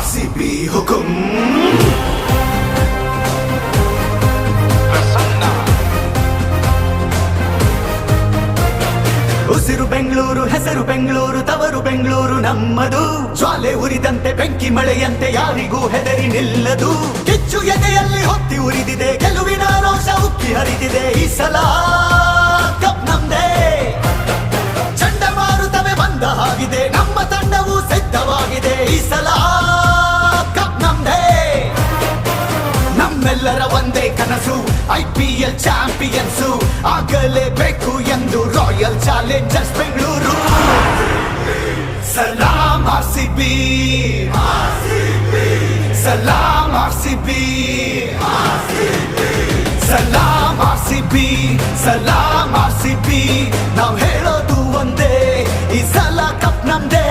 RCB ಹುಕುಂ ಉಸಿರು ಬೆಂಗಳೂರು, ಹೆಸರು ಬೆಂಗಳೂರು, ತವರು ಬೆಂಗಳೂರು ನಮ್ಮದು. ಜ್ವಾಲೆ ಉರಿದಂತೆ ಬೆಂಕಿ ಮಳೆಯಂತೆ ಯಾರಿಗೂ ಹೆದರಿ ನಿಲ್ಲದು. ಕಿಚ್ಚು ಎದೆಯಲ್ಲಿ ಹೊತ್ತಿ ಉರಿದಿದೆ, ಗೆಲುವಿನ ರೋಷ ಉಕ್ಕಿ ಹರಿದಿದೆ. ಈ ಸಲ ಕಪ್ ನಮ್ದೇ, ಚಂಡಮಾರುತವೇ ಬಂದ ಹಾಗಿದೆ, ನಮ್ಮ ತಂಡವು ಸಿದ್ಧವಾಗಿದೆ. ಈ ಸಲ ಕಪ್ ನಮ್ದೇ, ನಮ್ಮೆಲ್ಲರ ಒಂದೇ ಕನಸು IPL ಚಾಂಪಿಯನ್ಸು ಆಗಲೇಬೇಕು ಎಂದು ರಾಯಲ್ ಚಾಲೆಂಜರ್ಸ್ ಬೆಂಗಳೂರು. ಸಲಾಂ RCB, ಸಲಾಂ RCB, ಸಲಾಂ RCB, ಸಲಾಂ RCB. ನಾವು ಹೇಳೋದು ಒಂದೇ, ಈ ಸಲ ಕಪ್ ನಮ್ದೇ.